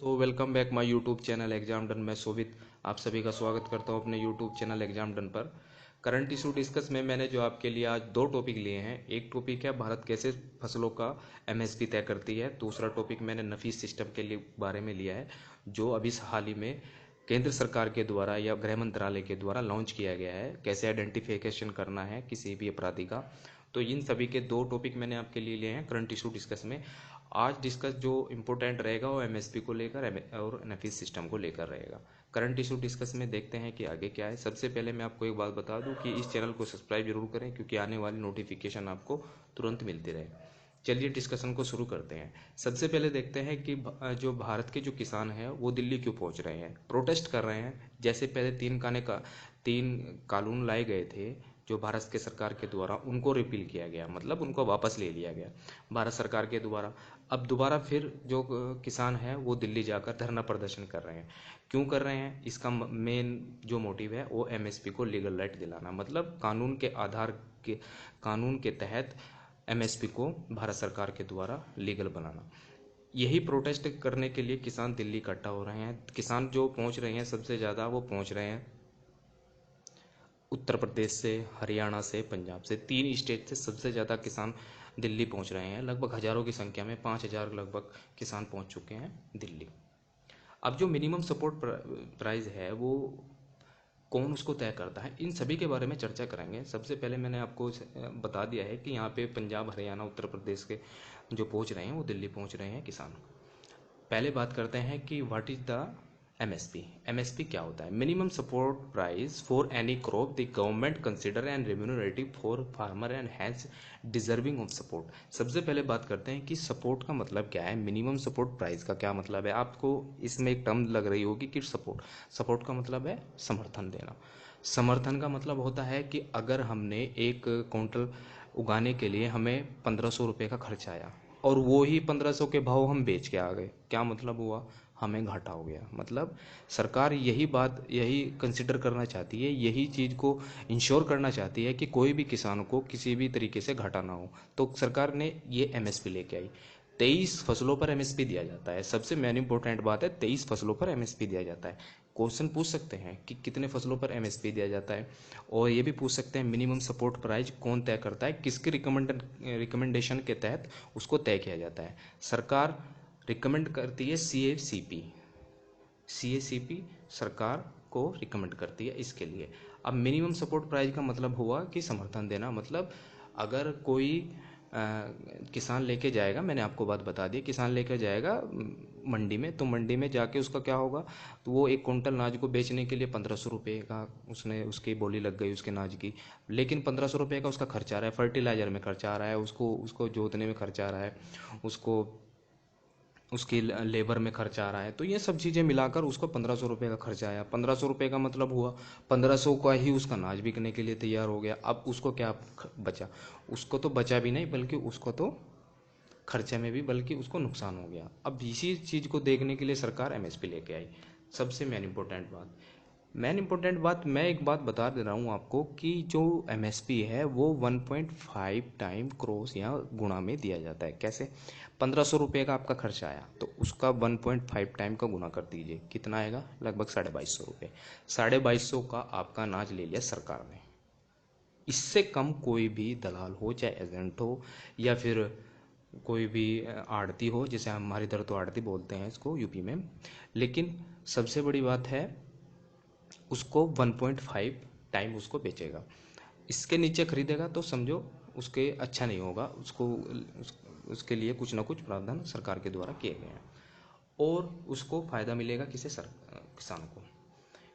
तो welcome back my YouTube channel exam done. मैं शोभित आप सभी का स्वागत करता हूं अपने यूट्यूब चैनल एग्जाम डन पर। करंट इशू डिस्कस में मैंने जो आपके लिए आज दो टॉपिक लिए हैं। एक टॉपिक है भारत कैसे फसलों का एमएसपी तय करती है। दूसरा टॉपिक मैंने नफीस सिस्टम के लिए बारे में लिया है, जो अभी हाल ही में केंद्र सरकार के द्वारा या गृह मंत्रालय के द्वारा लॉन्च किया गया है, कैसे आइडेंटिफिकेशन करना है किसी भी अपराधी का। तो इन सभी के दो टॉपिक मैंने आपके लिए लिए हैं करंट इशू डिस्कस में। आज डिस्कस जो इम्पोर्टेंट रहेगा वो एमएसपी को लेकर और नफीस सिस्टम को लेकर रहेगा। करंट इशू डिस्कस में देखते हैं कि आगे क्या है। सबसे पहले मैं आपको एक बात बता दूं कि इस चैनल को सब्सक्राइब जरूर करें, क्योंकि आने वाली नोटिफिकेशन आपको तुरंत मिलती रहे। चलिए डिस्कशन को शुरू करते हैं। सबसे पहले देखते हैं कि जो भारत के जो किसान हैं वो दिल्ली क्यों पहुंच रहे हैं, प्रोटेस्ट कर रहे हैं। जैसे पहले तीन कानून लाए गए थे जो भारत के सरकार के द्वारा, उनको रिपील किया गया, मतलब उनको वापस ले लिया गया भारत सरकार के द्वारा। अब दोबारा फिर जो किसान हैं वो दिल्ली जाकर धरना प्रदर्शन कर रहे हैं। क्यों कर रहे हैं? इसका मेन जो मोटिव है वो एमएसपी को लीगल राइट दिलाना, मतलब कानून के तहत एमएसपी को भारत सरकार के द्वारा लीगल बनाना। यही प्रोटेस्ट करने के लिए किसान दिल्ली इकट्ठा हो रहे हैं। किसान जो पहुंच रहे हैं सबसे ज़्यादा वो पहुंच रहे हैं उत्तर प्रदेश से, हरियाणा से, पंजाब से। तीन स्टेट से सबसे ज़्यादा किसान दिल्ली पहुंच रहे हैं। लगभग हज़ारों की संख्या में 5,000 लगभग किसान पहुंच चुके हैं दिल्ली। अब जो मिनिमम सपोर्ट प्राइस है वो कौन उसको तय करता है, इन सभी के बारे में चर्चा करेंगे। सबसे पहले मैंने आपको बता दिया है कि यहाँ पे पंजाब, हरियाणा, उत्तर प्रदेश के जो पहुंच रहे हैं वो दिल्ली पहुंच रहे हैं किसान। पहले बात करते हैं कि what is the MSP. MSP क्या होता है? Minimum support price for any crop the government consider and remunerative for farmer and has deserving of support. सबसे पहले बात करते हैं कि सपोर्ट का मतलब क्या है, मिनिमम सपोर्ट प्राइस का क्या मतलब है। आपको इसमें एक टर्म लग रही होगी कि सपोर्ट का मतलब है समर्थन देना। समर्थन का मतलब होता है कि अगर हमने एक क्विंटल उगाने के लिए हमें 1,500 रुपये का खर्चा आया और वो ही 1,500 के भाव हम बेच के आ गए, क्या मतलब हुआ? हमें घाटा हो गया। मतलब सरकार यही कंसिडर करना चाहती है, यही चीज़ को इंश्योर करना चाहती है कि कोई भी किसान को किसी भी तरीके से घाटा ना हो। तो सरकार ने ये एमएसपी लेके आई। 23 फसलों पर एमएसपी दिया जाता है। सबसे मेन इंपॉर्टेंट बात है, 23 फसलों पर एमएसपी दिया जाता है। क्वेश्चन पूछ सकते हैं कि कितने फसलों पर एमएसपी दिया जाता है, और ये भी पूछ सकते हैं मिनिमम सपोर्ट प्राइस कौन तय करता है, किसके रिकमेंडेशन के तहत उसको तय किया जाता है। सरकार रिकमेंड करती है सीएसीपी सरकार को रिकमेंड करती है इसके लिए। अब मिनिमम सपोर्ट प्राइस का मतलब हुआ कि समर्थन देना। मतलब अगर कोई किसान लेके जाएगा, मैंने आपको बात बता दी, किसान लेके जाएगा मंडी में, तो मंडी में जाके उसका क्या होगा, तो वो एक कुंटल अनाज को बेचने के लिए 1,500 रुपये का उसकी बोली लग गई उसके अनाज की। लेकिन 1,500 रुपये का उसका खर्चा आ रहा है, फर्टिलाइजर में खर्चा आ रहा है, उसको उसको जोतने में खर्चा आ रहा है, उसको उसकी लेबर में खर्चा आ रहा है। तो ये सब चीज़ें मिलाकर उसको 1,500 रुपये का खर्चा आया। 1,500 रुपये का मतलब हुआ 1,500 का ही उसका अनाज बिकने के लिए तैयार हो गया। अब उसको क्या बचा? उसको तो बचा भी नहीं, बल्कि उसको तो खर्चे में भी, बल्कि उसको नुकसान हो गया। अब इसी चीज़ को देखने के लिए सरकार एमएसपी लेके आई। सबसे मेन इंपॉर्टेंट बात मैं एक बात बता दे रहा हूँ आपको कि जो एमएसपी है वो 1.5 टाइम क्रॉस या गुणा में दिया जाता है। कैसे? 1,500 रुपये का आपका खर्चा आया तो उसका 1.5 टाइम का गुना कर दीजिए, कितना आएगा? लगभग 2,250 रुपये। 2,250 का आपका अनाज ले लिया सरकार ने। इससे कम कोई भी दलाल हो, चाहे एजेंट हो या फिर कोई भी आड़ती हो, जैसे हमारे इधर तो आड़ती बोलते हैं इसको यूपी में, लेकिन सबसे बड़ी बात है उसको 1.5 टाइम उसको बेचेगा। इसके नीचे खरीदेगा तो समझो उसके अच्छा नहीं होगा, उसके लिए कुछ ना कुछ प्रावधान सरकार के द्वारा किए गए हैं और उसको फ़ायदा मिलेगा किसे? किसान को।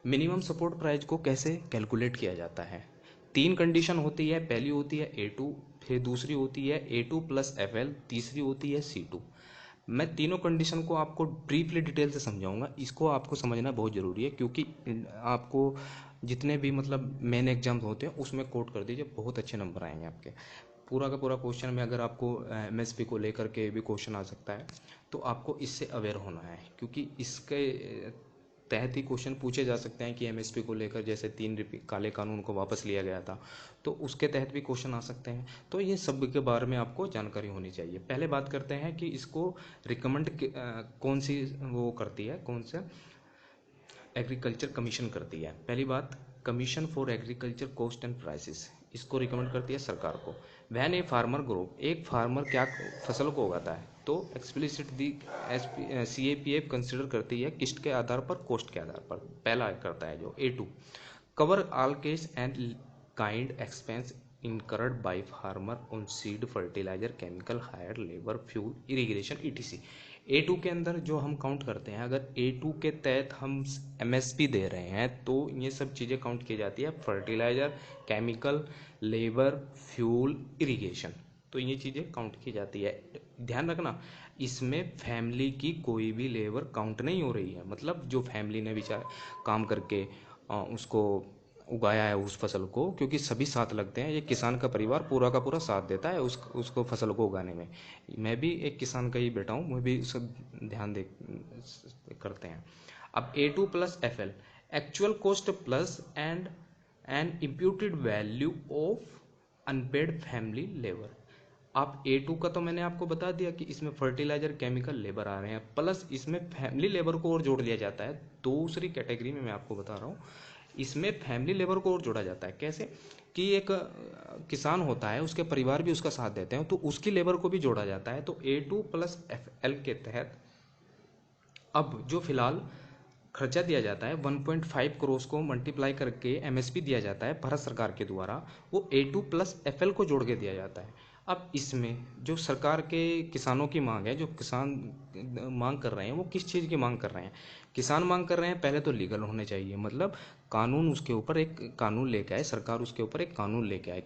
मिनिमम सपोर्ट प्राइस को कैसे कैलकुलेट किया जाता है? 3 कंडीशन होती है। पहली होती है A2, फिर दूसरी होती है A2 प्लस FL, तीसरी होती है C2। मैं तीनों कंडीशन को आपको ब्रीफली डिटेल से समझाऊंगा। इसको आपको समझना बहुत ज़रूरी है, क्योंकि आपको जितने भी मतलब मेन एग्जाम्स होते हैं उसमें कोट कर दीजिए, बहुत अच्छे नंबर आएंगे आपके। पूरा का पूरा क्वेश्चन में अगर आपको एमएसपी को लेकर के भी क्वेश्चन आ सकता है, तो आपको इससे अवेयर होना है, क्योंकि इसके तहत ही क्वेश्चन पूछे जा सकते हैं कि एमएसपी को लेकर, जैसे 3 काले कानून को वापस लिया गया था तो उसके तहत भी क्वेश्चन आ सकते हैं। तो ये सब के बारे में आपको जानकारी होनी चाहिए। पहले बात करते हैं कि इसको रिकमेंड कौन सी वो करती है, कौन सा एग्रीकल्चर कमीशन करती है। पहली बात, commission for agriculture cost and prices, इसको रिकमेंड करती है सरकार को। वैन ए फार्मर ग्रो, एक फार्मर क्या फसल को उगाता है, तो एक्सप्लिसिट दी CAPF कंसिडर करती है किस्ट के आधार पर, कॉस्ट के आधार पर। पहला करता है जो A2, cover all case and kind expense incurred by farmer on seed, fertilizer, chemical, hire, labor, fuel, irrigation etc। A2 के अंदर जो हम काउंट करते हैं, अगर A2 के तहत हम MSP दे रहे हैं तो ये सब चीज़ें काउंट की जाती है, fertiliser, chemical, labour, fuel, irrigation, तो ये चीज़ें काउंट की जाती है। ध्यान रखना, इसमें फैमिली की कोई भी लेबर काउंट नहीं हो रही है, मतलब जो फैमिली ने बेचारा काम करके उसको उगाया है उस फसल को, क्योंकि सभी साथ लगते हैं, ये किसान का परिवार पूरा का पूरा साथ देता है उसको फसल को उगाने में। मैं भी एक किसान का ही बेटा हूँ, मैं भी सब ध्यान दे करते हैं। अब A2 plus FL, actual cost plus and imputed value of unpaired family labour. आप A2 का तो मैंने आपको बता दिया कि इसमें फर्टिलाइजर, केमिकल, लेबर आ रहे हैं, प्लस इसमें फैमिली लेबर को और जोड़ दिया जाता है। दूसरी कैटेगरी में मैं आपको बता रहा हूँ, इसमें फैमिली लेबर को और जोड़ा जाता है। कैसे कि एक किसान होता है, उसके परिवार भी उसका साथ देते हैं, तो उसकी लेबर को भी जोड़ा जाता है। तो A2 प्लस FL के तहत अब जो फिलहाल खर्चा दिया जाता है 1.5 करोड़ को मल्टीप्लाई करके MSP दिया जाता है भारत सरकार के द्वारा, वो A2 प्लस FL को जोड़ के दिया जाता है। अब इसमें जो सरकार के किसानों की मांग है, जो किसान मांग कर रहे हैं, वो किस चीज़ की मांग कर रहे हैं? किसान मांग कर रहे हैं पहले तो लीगल होने चाहिए, मतलब कानून उसके ऊपर एक कानून लेके आए, सरकार उसके ऊपर एक कानून लेके आए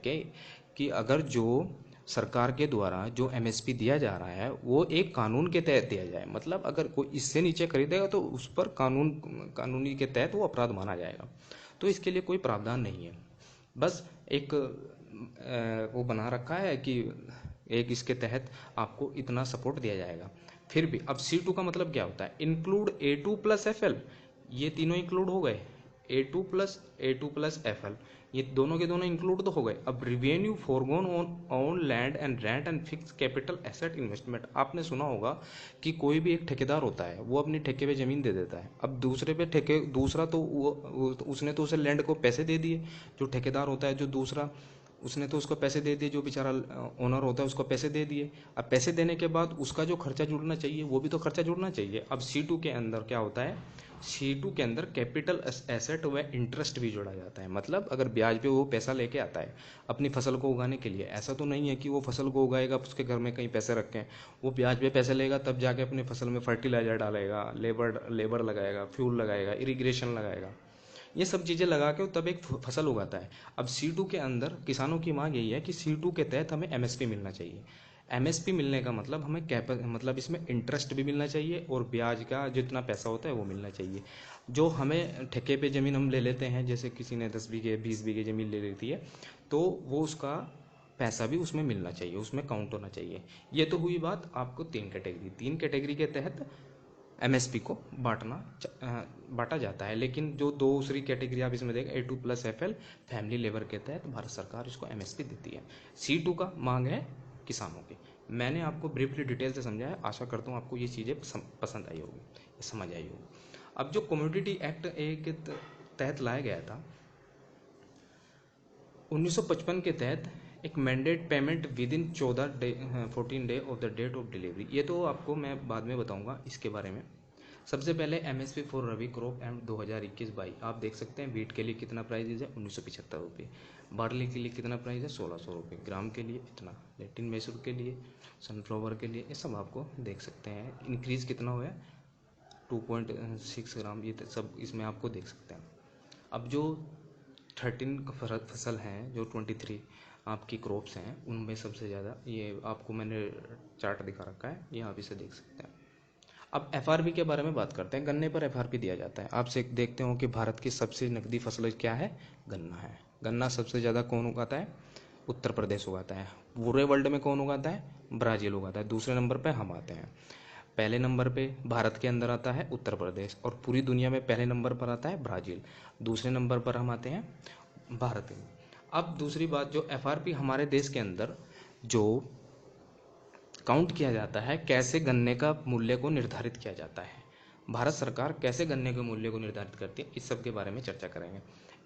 कि अगर जो सरकार के द्वारा जो MSP दिया जा रहा है वो एक कानून के तहत दिया जाए, मतलब अगर कोई इससे नीचे खरीदेगा तो उस पर कानूनी के तहत वो अपराध माना जाएगा। तो इसके लिए कोई प्रावधान नहीं है, बस एक वो बना रखा है कि एक इसके तहत आपको इतना सपोर्ट दिया जाएगा। फिर भी अब C2 का मतलब क्या होता है? इंक्लूड A2 प्लस FL, ये तीनों इंक्लूड हो गए, A2 प्लस FL, ये दोनों के दोनों इंक्लूड तो हो गए। अब revenue forgone on land and rent and fix capital asset investment, आपने सुना होगा कि कोई भी एक ठेकेदार होता है, वो अपनी ठेके पे ज़मीन दे देता है। अब दूसरे पे ठेके, दूसरा तो उसने तो उसे लैंड को पैसे दे दिए, जो ठेकेदार होता है जो दूसरा, उसने तो उसको पैसे दे दिए, जो बेचारा ओनर होता है उसको पैसे दे दिए। अब पैसे देने के बाद उसका जो खर्चा जुड़ना चाहिए वो भी तो खर्चा जुड़ना चाहिए। अब C2 के अंदर क्या होता है? C2 के अंदर कैपिटल एसेट व इंटरेस्ट भी जोड़ा जाता है, मतलब अगर ब्याज पे वो पैसा लेके आता है अपनी फसल को उगाने के लिए, ऐसा तो नहीं है कि वो फसल को उगाएगा उसके घर में कहीं पैसे रखें, वो ब्याज पे पैसे लेगा तब जाके अपनी फसल में फर्टिलाइजर डालेगा, लेबर लगाएगा, फ्यूल लगाएगा, इरिगेशन लगाएगा, ये सब चीज़ें लगा के तब एक फसल उगाता है। अब C2 के अंदर किसानों की मांग यही है कि C2 के तहत हमें MSP मिलना चाहिए। MSP मिलने का मतलब हमें मतलब इसमें इंटरेस्ट भी मिलना चाहिए और ब्याज का जितना पैसा होता है वो मिलना चाहिए। जो हमें ठेके पे ज़मीन हम ले लेते हैं, जैसे किसी ने 10 बीघे 20 बीघे ज़मीन ले लेती है, तो वो उसका पैसा भी उसमें मिलना चाहिए, उसमें काउंट होना चाहिए। ये तो हुई बात आपको 3 कैटेगरी के तहत MSP को बांटा जाता है। लेकिन जो दूसरी कैटेगरी आप इसमें देखें A2 plus FL, family labour के तहत भारत सरकार इसको MSP देती है। C2 का मांग है किसानों की। मैंने आपको ब्रीफली डिटेल से समझाया, आशा करता हूँ आपको ये चीज़ें पसंद आई होगी, समझ आई होगी। अब जो कमोडिटी एक्ट के तहत लाया गया था 1955 के तहत, एक mandate payment within 14 day of the date of delivery, ये तो आपको मैं बाद में बताऊंगा इसके बारे में। सबसे पहले MSP for rabi crop and 2021-22 आप देख सकते हैं। वीट के लिए कितना प्राइस है? 1975 रुपये। बार्ली के लिए कितना प्राइस है? 1600 रुपये। ग्राम के लिए इतना। लेटिन मैसूर के लिए, सनफ्लावर के लिए, ये सब आपको देख सकते हैं। इंक्रीज़ कितना हुआ है? 2.6 ग्राम, ये सब इसमें आपको देख सकते हैं। अब जो 13 फसल हैं, जो 23 आपकी क्रॉप्स हैं, उनमें सबसे ज़्यादा ये आपको मैंने चार्ट दिखा रखा है, ये आप इसे देख सकते हैं। अब FRP के बारे में बात करते हैं। गन्ने पर FRP दिया जाता है। आपसे देखते हो कि भारत की सबसे नकदी फसल क्या है? गन्ना है। गन्ना सबसे ज़्यादा कौन उगाता है? उत्तर प्रदेश उगाता है। पूरे वर्ल्ड में कौन उगाता है? ब्राज़ील उगाता है। दूसरे नंबर पर हम आते हैं। पहले नंबर पे भारत के अंदर आता है उत्तर प्रदेश, और पूरी दुनिया में पहले नंबर पर आता है ब्राज़ील। दूसरे नंबर पर हम आते हैं भारत में। अब दूसरी बात, जो एफआरपी हमारे देश के अंदर जो काउंट किया जाता है, कैसे गन्ने का मूल्य को निर्धारित किया जाता है, भारत सरकार कैसे गन्ने के मूल्य को निर्धारित करती है, इस सब के बारे में चर्चा करेंगे।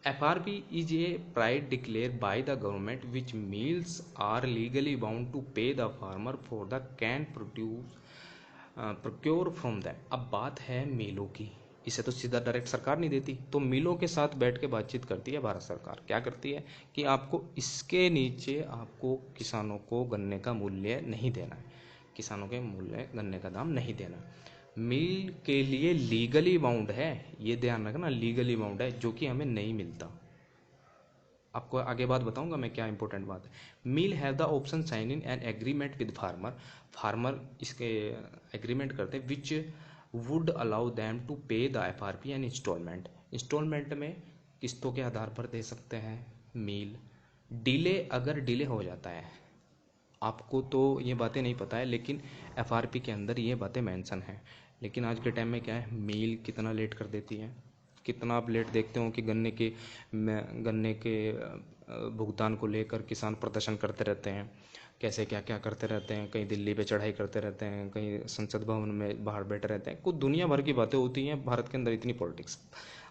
FRP is a price declare by the government which mills are legally bound to pay the farmer for the cane produce procure from them. अब बात है मिलों की, इसे तो सीधा डायरेक्ट सरकार नहीं देती, तो मिलों के साथ बैठ के बातचीत करती है भारत सरकार। क्या करती है कि आपको इसके नीचे आपको किसानों को गन्ने का मूल्य नहीं देना है, किसानों के मूल्य गन्ने का दाम नहीं देना। मिल के लिए लीगली बाउंड है, ये ध्यान रखना, लीगली बाउंड है, जो कि हमें नहीं मिलता। आपको आगे बात बताऊंगा मैं क्या इंपॉर्टेंट बात है। Mill have the option sign in an agreement with farmer, farmer इसके एग्रीमेंट करते हैं which would allow them to pay the FRP and installment. Installment में किस्तों के आधार पर दे सकते हैं मिल। डिले, अगर डिले हो जाता है, आपको तो ये बातें नहीं पता है, लेकिन एफआरपी के अंदर ये बातें मेंशन हैं। लेकिन आज के टाइम में क्या है, मिल कितना लेट कर देती है, कितना आप लेट देखते हो कि गन्ने के भुगतान को लेकर किसान प्रदर्शन करते रहते हैं, कैसे क्या क्या करते रहते हैं, कहीं दिल्ली पे चढ़ाई करते रहते हैं, कहीं संसद भवन में बाहर बैठे रहते हैं, कुछ दुनिया भर की बातें होती हैं। भारत के अंदर इतनी पॉलिटिक्स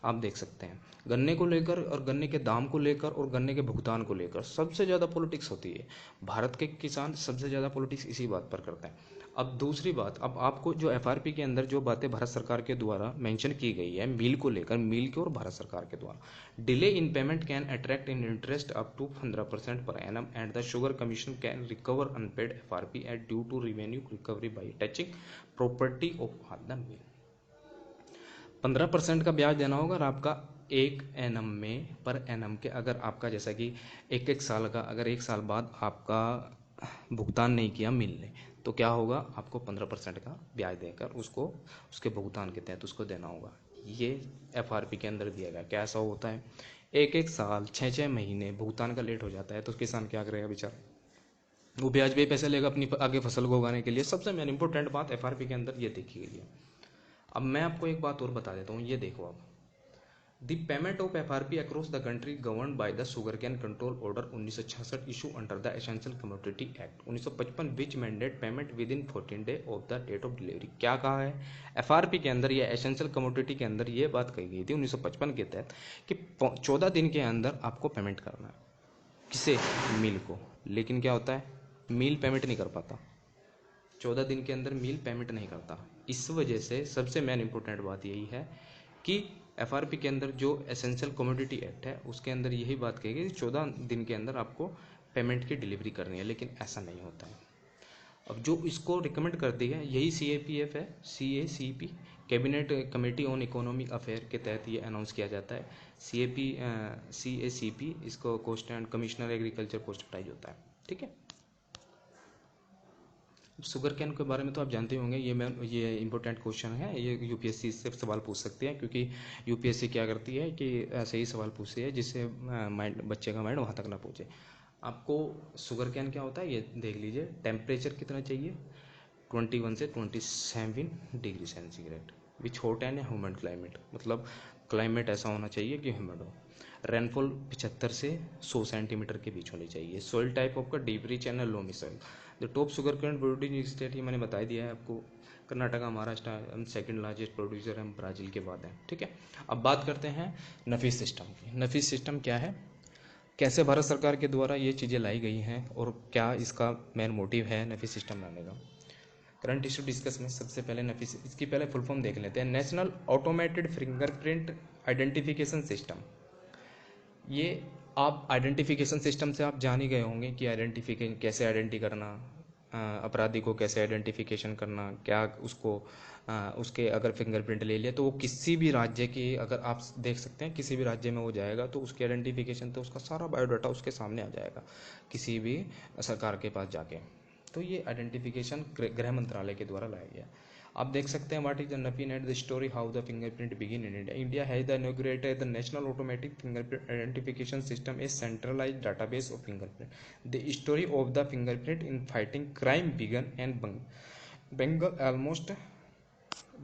आप देख सकते हैं, गन्ने को लेकर और गन्ने के दाम को लेकर और गन्ने के भुगतान को लेकर सबसे ज़्यादा पॉलिटिक्स होती है। भारत के किसान सबसे ज़्यादा पॉलिटिक्स इसी बात पर करते हैं। अब दूसरी बात, अब आपको जो एफआरपी के अंदर जो बातें भारत सरकार के द्वारा मेंशन की गई है मिल को लेकर, मिल के और भारत सरकार के द्वारा, delay in payment can attract in interest up to 15% per annum and the sugar commission can recover unpaid FRP at due to revenue recovery by touching property of the mill. 15% का ब्याज देना होगा, और आपका एक एनम में, per annum के, अगर आपका जैसा कि एक साल का, अगर एक साल बाद आपका भुगतान नहीं किया मिल ने, तो क्या होगा, आपको 15% का ब्याज देकर उसको उसके भुगतान के तहत उसको देना होगा। ये एफआरपी के अंदर दिया गया। क्या ऐसा होता है, एक साल 6 महीने भुगतान का लेट हो जाता है, तो किसान क्या करेगा बेचारा, वो ब्याज पे पैसे लेगा अपनी आगे फसल को उगाने के लिए। सबसे मेन इंपॉर्टेंट बात एफआरपी के अंदर ये देखी गई है। अब मैं आपको एक बात और बता देता हूँ, ये देखो आप, the payment of FRP across the country govern by the sugarcane control order 1966 issue under the essential commodity act 1955 which mandate payment within 14 day of the date of delivery. क्या कहा है FRP के अंदर, या essential commodity के अंदर ये बात कही गई थी 1955 के तहत कि 14 दिन के अंदर आपको पेमेंट करना है, किसे, मिल को। लेकिन क्या होता है, मिल पेमेंट नहीं कर पाता, 14 दिन के अंदर मिल पेमेंट नहीं करता। इस वजह से सबसे मेन इंपॉर्टेंट बात यही है कि एफआरपी के अंदर जो एसेंशियल कमोडिटी एक्ट है उसके अंदर यही बात कही गई 14 दिन के अंदर आपको पेमेंट की डिलीवरी करनी है, लेकिन ऐसा नहीं होता है। अब जो इसको रिकमेंड करती है यही CAPF है, CACP, cabinet committee on economic affair के तहत ये अनाउंस किया जाता है। CACP इसको cost and commissioner agriculture post prize होता है, ठीक है। शुगर कैन के बारे में तो आप जानते होंगे, ये इंपॉर्टेंट क्वेश्चन है, ये यूपीएससी से सवाल पूछ सकती है, क्योंकि यूपीएससी क्या करती है कि ऐसे ही सवाल पूछती है जिससे माइंड, बच्चे का माइंड वहाँ तक ना पहुँचे। आपको शुगर कैन क्या होता है ये देख लीजिए। टेम्परेचर कितना चाहिए, 21 से 27 degree centigrade, which hot and humid climate, मतलब क्लाइमेट ऐसा होना चाहिए कि ह्यूमिड हो। रेनफॉल 75 से 100 सेंटीमीटर के बीच होनी चाहिए। सॉइल टाइप आपका deep rich and loamy soil. The top sugar cane producing state, ये मैंने बता दिया है आपको, कर्नाटका, महाराष्ट्र, हम सेकंड लार्जेस्ट प्रोड्यूसर हम ब्राज़ील के बाद हैं, ठीक है। अब बात करते हैं नफीस सिस्टम की। नफीस सिस्टम क्या है, कैसे भारत सरकार के द्वारा ये चीज़ें लाई गई हैं और क्या इसका मेन मोटिव है नफीस सिस्टम लाने का। करंट इशू डिस्कस में सबसे पहले नफीस, इसकी पहले फुल फॉर्म देख लेते हैं। National automated fingerprint identification system. ये आप आइडेंटिफिकेशन सिस्टम से आप जान ही गए होंगे कि आइडेंटिफिकेशन कैसे आइडेंटिटी करना, अपराधी को कैसे आइडेंटिफिकेशन करना, क्या उसको उसके अगर फिंगरप्रिंट ले लिया तो वो किसी भी राज्य की, अगर आप देख सकते हैं किसी भी राज्य में वो जाएगा तो उसकी आइडेंटिफिकेशन, तो उसका सारा बायोडाटा उसके सामने आ जाएगा किसी भी सरकार के पास जाके। तो ये आइडेंटिफिकेशन गृह मंत्रालय के द्वारा लाया गया। आप देख सकते हैं व्हाट इज द नफी net the story how the fingerprint begin in India. India has the inaugurated the national automatic fingerprint identification system, a centralised database of fingerprint. The story of the fingerprint in fighting crime began and Bengal almost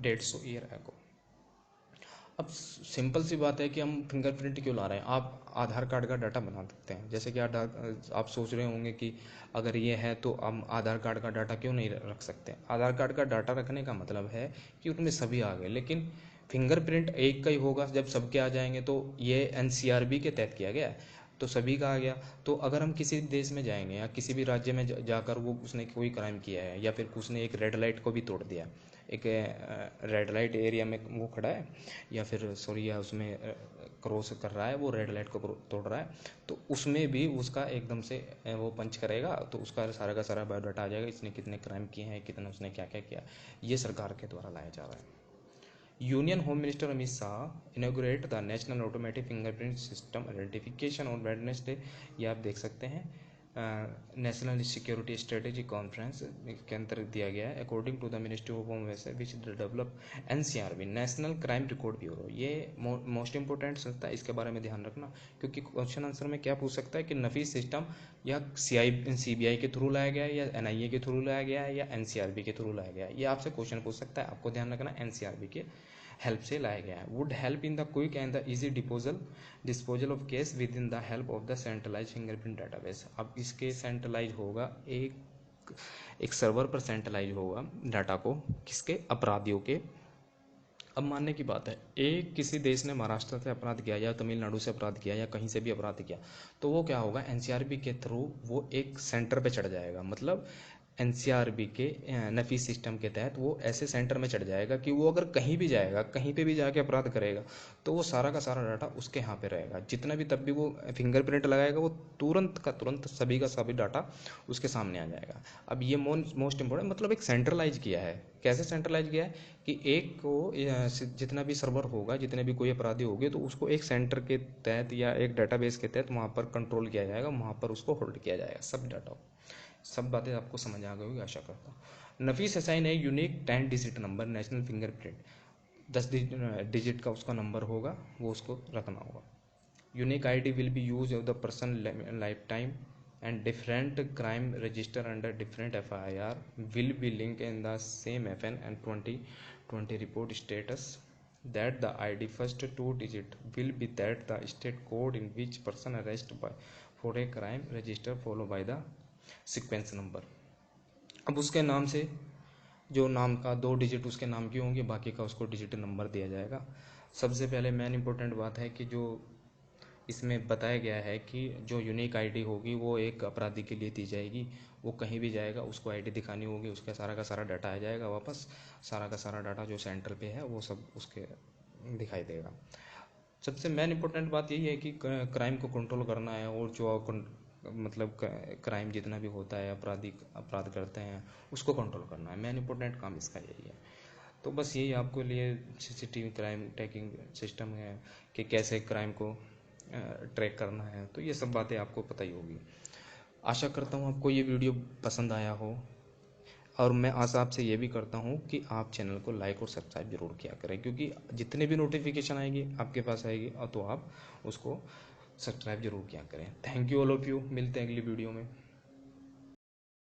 150 year ago. अब simple सी बात है कि हम fingerprint क्यों ला रहे हैं। आप आधार card का डाटा बना सकते हैं, जैसे कि आप सोच रहे होंगे कि अगर ये है तो हम आधार कार्ड का डाटा क्यों नहीं रख सकते। आधार कार्ड का डाटा रखने का मतलब है कि उसमें सभी आ गए, लेकिन फिंगरप्रिंट एक का ही होगा। जब सबके आ जाएंगे तो ये एनसीआरबी के तहत किया गया है, तो सभी का आ गया। तो अगर हम किसी देश में जाएंगे या किसी भी राज्य में जाकर वो उसने कोई क्राइम किया है या फिर उसने एक रेड लाइट को भी तोड़ दिया, एक रेड लाइट एरिया में वो खड़ा है या फिर सॉरी या उसमें क्रॉस कर रहा है, वो रेड लाइट को तोड़ रहा है, तो उसमें भी उसका एकदम से वो पंच करेगा तो उसका सारा का सारा बायोडाटा आ जाएगा, इसने कितने क्राइम किए हैं, कितना उसने क्या क्या किया। ये सरकार के द्वारा लाया जा रहा है। Union home minister Amit Shah inaugurate the national automatic fingerprint system identification on Wednesday. ये आप देख सकते हैं नेशनल सिक्योरिटी स्ट्रेटेजी कॉन्फ्रेंस के अंतर्गत दिया गया है। According to the ministry of home affairs which develop NCRB national crime record bureau. ये मोस्ट इंपॉर्टेंट संस्था है, इसके बारे में ध्यान रखना, क्योंकि क्वेश्चन आंसर में क्या पूछ सकता है कि नफीस सिस्टम या सीबीआई के थ्रू लाया गया है या एनआईए के थ्रू लाया गया है या एनसीआरबी के थ्रू लाया गया है। ये आपसे क्वेश्चन पूछ सकता है, आपको ध्यान रखना एनसीआरबी के हेल्प से लाया गया है। Would help in the quick and the easy disposal of case within the help of the centralise fingerprint database. अब इसके सेंट्रलाइज होगा, एक सर्वर पर सेंट्रलाइज होगा डाटा को, किसके, अपराधियों के। अब मानने की बात है, एक किसी देश ने महाराष्ट्र से अपराध किया या तमिलनाडु से अपराध किया या कहीं से भी अपराध किया, तो वो क्या होगा, एनसीआरबी के थ्रू वो एक सेंटर पे चढ़ जाएगा। मतलब एनसीआरबी के नफीस सिस्टम के तहत वो ऐसे सेंटर में चढ़ जाएगा कि वो अगर कहीं भी जाएगा, कहीं पे भी जाके अपराध करेगा, तो वो सारा का सारा डाटा उसके यहाँ पे रहेगा। जितना भी तब भी वो फिंगरप्रिंट लगाएगा, वो तुरंत का तुरंत सभी का सभी डाटा उसके सामने आ जाएगा। अब ये मोस्ट इंपॉर्टेंट, मतलब एक सेंट्रलाइज किया है। कैसे सेंट्रलाइज किया है कि एक को जितना भी सर्वर होगा, जितने भी कोई अपराधी होंगे, तो उसको एक सेंटर के तहत या एक डाटाबेस के तहत वहाँ पर कंट्रोल किया जाएगा, वहाँ पर उसको होल्ड किया जाएगा सब डाटा। सब बातें आपको समझ आ गई होगी आशा करता हूँ। नफीस असाइन है unique 10 digit number national fingerprint. 10 digit का उसका नंबर होगा, वो उसको रखना होगा। Unique ID will be use of the person life time and different crime register under different FIR will be linked in the same FN and 2020 report status that the ID first two digit will be that the state code in which person arrested by for a crime register followed by the sequence number। अब उसके नाम से जो नाम का 2 digit उसके नाम की होंगे, बाकी का उसको डिजिट नंबर दिया जाएगा। सबसे पहले मेन इंपॉर्टेंट बात है कि जो इसमें बताया गया है कि जो यूनिक आईडी होगी वो एक अपराधी के लिए दी जाएगी। वो कहीं भी जाएगा, उसको आईडी दिखानी होगी, उसका सारा का सारा डाटा आ जाएगा वापस। सारा का सारा डाटा जो सेंटर पे है वो सब उसके दिखाई देगा। सबसे मेन इंपॉर्टेंट बात यही है कि क्राइम को कंट्रोल करना है, और जो मतलब क्राइम जितना भी होता है, अपराध करते हैं, उसको कंट्रोल करना है। मेन इंपॉर्टेंट काम इसका यही है। तो बस यही आपको लिए सीसीटीवी क्राइम ट्रैकिंग सिस्टम है कि कैसे क्राइम को ट्रैक करना है, तो ये सब बातें आपको पता ही होगी। आशा करता हूँ आपको ये वीडियो पसंद आया हो, और मैं आशा आपसे ये भी करता हूँ कि आप चैनल को लाइक और सब्सक्राइब जरूर किया करें, क्योंकि जितने भी नोटिफिकेशन आएगी आपके पास आएगी, तो आप उसको सब्सक्राइब जरूर किया करें। Thank you all of you, मिलते हैं अगली वीडियो में।